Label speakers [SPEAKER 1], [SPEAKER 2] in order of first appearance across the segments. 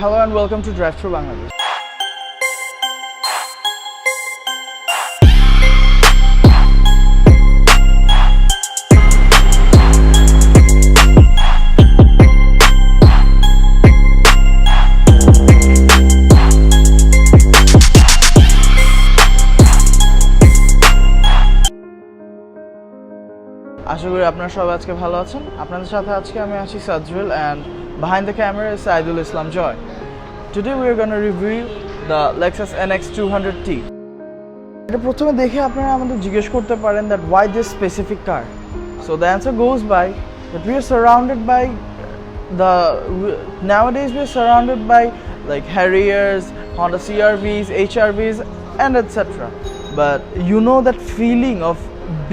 [SPEAKER 1] Hello and welcome to Drive Through Bangladesh. আশা করি আপনারা সবাই আজকে ভালো আছেন। আপনাদের সাথে আজকে আমি আছি সাজরুল and behind the camera is Saidul Islam Joy. Today we are going to review the Lexus NX200t. এটা প্রথমে দেখে আপনারা আমাদের জিজ্ঞেস করতে পারেন that why this specific car. So the answer goes by that we are surrounded by nowadays we are surrounded by like Harriers, Honda CR-Vs, HR-Vs and etc. But you know that feeling of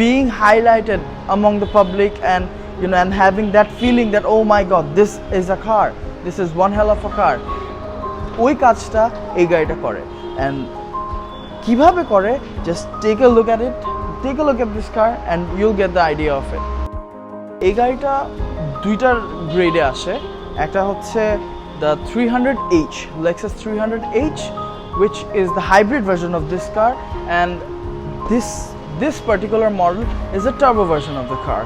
[SPEAKER 1] being highlighted among the public and and having that feeling that oh my god, this is a car, this is one hell of a car. ওই কাজটা এই গাড়িটা করে and কিভাবে করে just take a look at this car and you'll get the idea of it. এই গাড়িটা দুইটা গ্রেডে আসে, একটা হচ্ছে the 300h Lexus 300h which is the hybrid version of this car and this particular model is a turbo version of the car.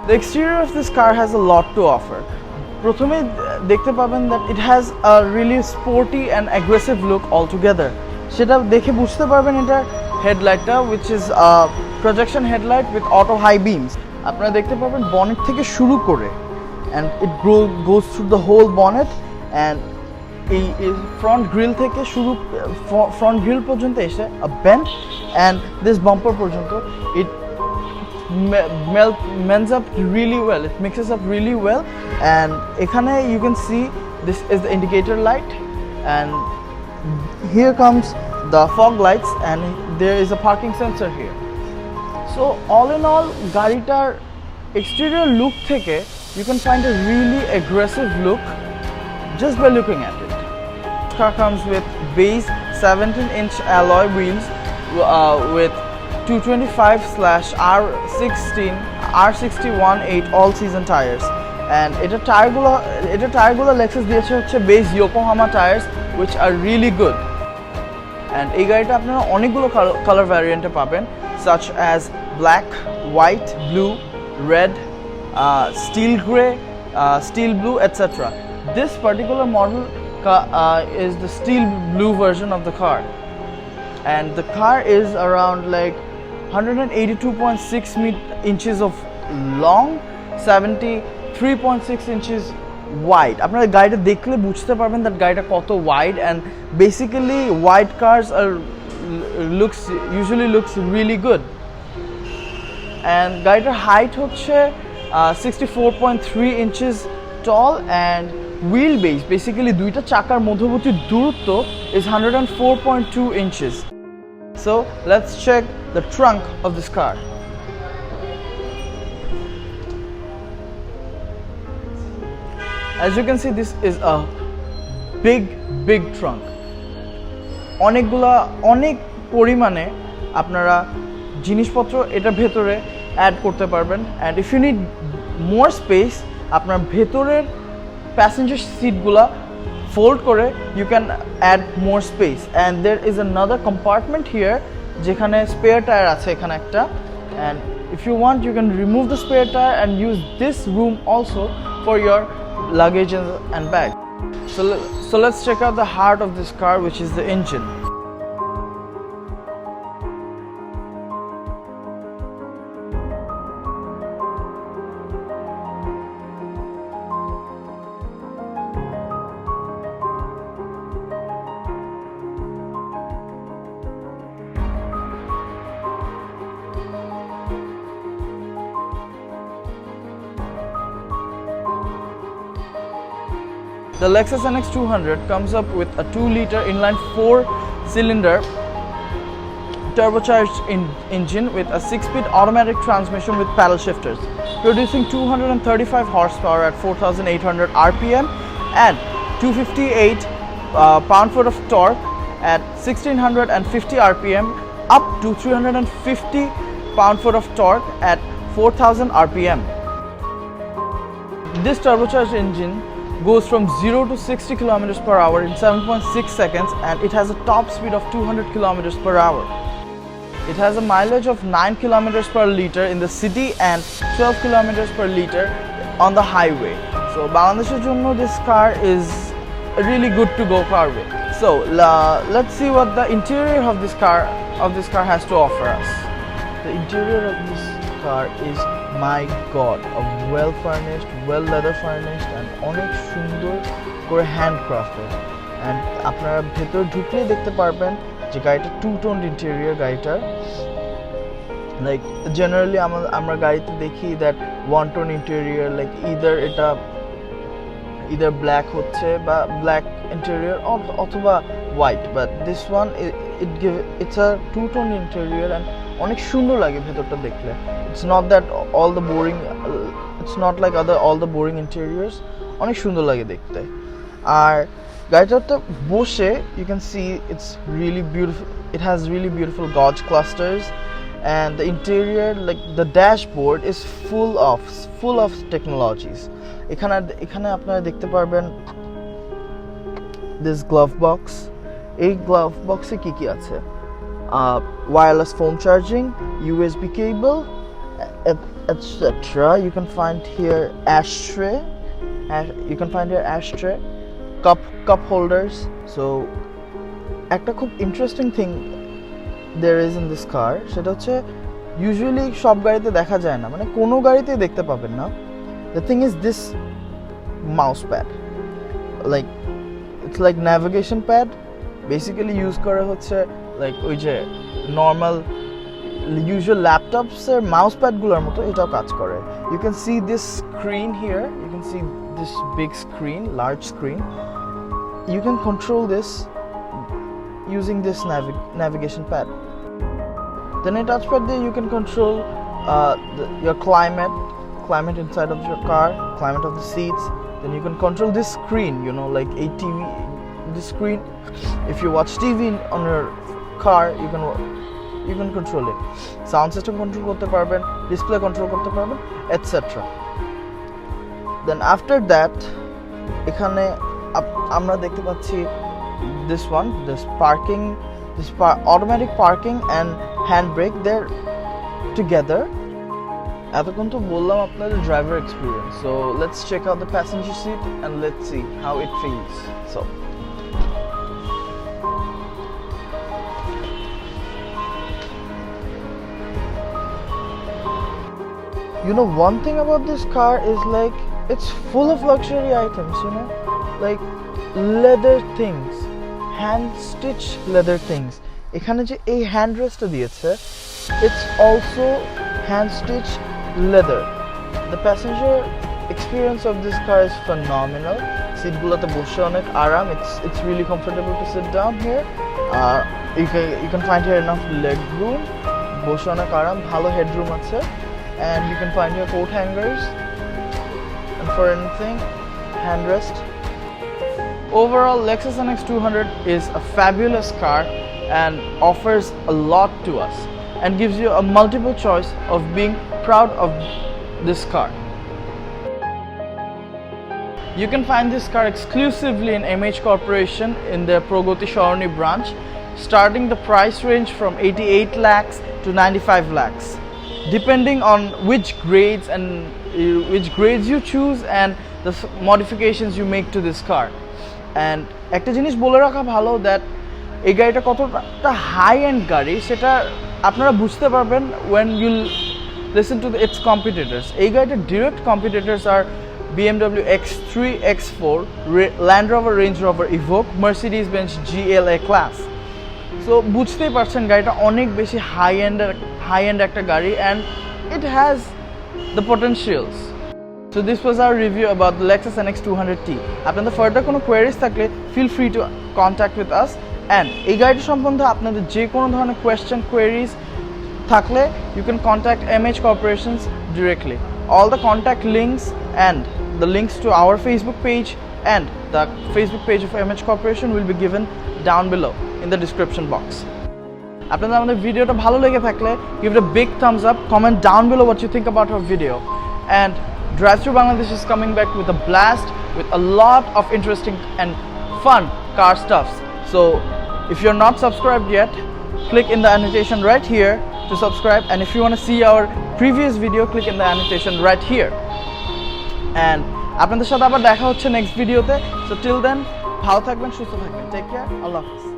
[SPEAKER 1] The exterior of this car has a lot to offer. প্রথমে দেখতে পাবেন that it has a really sporty and aggressive look altogether. সেটা দেখে বুঝতে পারবেন এটার হেডলাইটটা which is a projection headlight with auto high beams. আপনারা দেখতে পাবেন bonnet থেকে শুরু করে and it goes through the whole bonnet and এই front grill থেকে শুরু front grill পর্যন্ত এসে a bend and this bumper পর্যন্ত it mends up really well, it mixes up really well and ekhane you can see this is the indicator light and here comes the fog lights and there is a parking sensor here. So all in all garitar exterior look theke you can find a really aggressive look just by looking at it. This car comes with base 17-inch alloy wheels with 225/R16 all-season tires and এটা টায়ারগুলো Lexus দিয়েছে হচ্ছে base Yokohama tires which are really good and এই গাড়িটা আপনারা অনেকগুলো colour ভ্যারিয়েন্টে পাবেন such as black, white, blue, red, steel gray, steel blue etc. This particular model is the steel blue version of the car and the car is around like 182.6 inches of long, 73.6 inches wide. আপনারা গাড়িটা দেখলে বুঝতে পারবেন that গাড়িটা কত wide and basically wide cars usually looks really good. And গাড়িটার height হচ্ছে 64.3 inches tall and wheelbase basically দুইটা চাকার মধ্যবর্তী দূরত্ব is 104.2 inches. So let's check the trunk of this car. As you can see, this is a big trunk. অনেক পরিমাণে আপনারা জিনিসপত্র এটার ভেতরে অ্যাড করতে পারবেন and if you need more space আপনার ভেতরের passenger সিটগুলা fold করে you can add more space and there is another compartment here যেখানে spare tire আছে এখানে একটা and if you want you can remove the spare tire and use this room also for your luggage and bag. So let's check out the heart of this car which is the engine. The Lexus NX200 comes up with a 2-liter inline 4-cylinder turbocharged engine with a 6-speed automatic transmission with paddle shifters, producing 235 horsepower at 4,800 RPM and 258 pound-foot of torque at 1,650 RPM up to 350 pound-foot of torque at 4,000 RPM. This turbocharged engine goes from 0 to 60 kilometers per hour in 7.6 seconds, and it has a top speed of 200 kilometers per hour. It has a mileage of 9 kilometers per liter in the city and 12 kilometers per liter on the highway. So Bangladesh's jonno this car is a really good to go car with. So let's see what the interior of this car has to offer us. The interior of this car is, my god, a well furnished, well leather furnished and অনেক সুন্দর করে handcrafted. And আপনারা ভেতর ঢুকলে দেখতে পারবেন যে গাড়িটা two-toned interior গাড়িটার। Like generally আমরা গাড়িতে দেখি that one-tone interior, like either black হচ্ছে বা black interior অথবা white, but this one it's a two-tone interior and অনেক সুন্দর লাগে ভেতরটা দেখলে। It's not that all the boring, it's not like all the boring interiors, অনেক সুন্দর লাগে দেখতে। আর গাড়িটাতে বসে you can see it's really beautiful, it has really beautiful gauge clusters, and the interior, like the dashboard is full of technologies. এখানে আপনারা দেখতে পারবেন this glove box, এই glove boxe কি আছে, wireless phone charging, USB cable, etc. You can find here ashtray, cup holders. So একটা খুব interesting thing there is in this car, সেটা হচ্ছে usually সব গাড়িতে দেখা যায় না, মানে কোনো গাড়িতে দেখতে পাবেন না। The thing is this mouse pad, like it's like navigation pad, basically use করা হচ্ছে like ওই যে normal usual laptops এর mouse pad গুলোর মতো এটাও কাজ করে। You can see this screen here, you can see this big screen, large screen. You can control this using this navigation pad. Then a touchpad there you can control your climate inside of your car, climate of the seats. Then you can control this screen, you know, like a TV, this screen. If you watch TV on your car, you can control it. Sound system control করতে পারবেন, display control করতে পারবেন, etc. Then after that এখানে আমরা দেখতে পাচ্ছি this automatic parking and handbrake, they're together. এতক্ষণ তো বললাম আপনাদের driver experience, so let's check out the passenger seat and let's see how it feels. So you know, one thing about this car is like it's full of luxury items, you know, like leather things, hand stitched leather things. এখানে যে এই hand restটা দিয়েছে, it's also hand stitched leather. The passenger experience of this car is phenomenal. সিটগুলোতে বসে অনেক আরাম, it's really comfortable to sit down here. You can find here enough leg room, বসে অনেক আরাম, ভালো headroom আছে, and you can find your coat hangers, and for anything, handrest. Overall, Lexus NX200 is a fabulous car and offers a lot to us and gives you a multiple choice of being proud of this car. You can find this car exclusively in MH Corporation in their Pragati Shoroni branch, starting the price range from 88 lakhs to 95 lakhs, depending on which grades you choose and the modifications you make to this car. And একটা জিনিস বলে রাখা ভালো, that এই গাড়িটা কতটা high end গাড়ি সেটা আপনারা বুঝতে পারবেন when you listen to its competitors. এই গাড়িটার direct competitors are BMW X3, X4, Land Rover, Range Rover Evoque, Mercedes-Benz GLA class. So বুঝতেই পারছেন গাড়িটা অনেক বেশি হাই এন্ড একটা গাড়ি, and it has the potentials. So this was our review about the Lexus NX200t. আপনাদের further কোনো queries থাকলে feel free to contact with us, and এই গাড়িটি সম্বন্ধে আপনাদের যে কোনো ধরনের কোয়েশ্চেন কোয়েরিজ থাকলে you can contact MH Corporations directly. All the contact links and the links to our Facebook page and the Facebook page of MH Corporation will be given down below in the description box. আপনাদের আমাদের ভিডিওটা ভালো লেগে থাকলে give it a big thumbs up, comment down below what you think about our video, and Drive Through Bangladesh is coming back with a blast with a lot of interesting and fun car stuffs. So if you're not subscribed yet, click in the annotation right here to subscribe, and if you want to see our previous video, click in the annotation right here. And আপনাদের সাথে আবার দেখা হচ্ছে next ভিডিওতে। So till then ভালো থাকবেন, সুস্থ থাকবেন, টেক কেয়ার, আল্লাহ হাফেজ।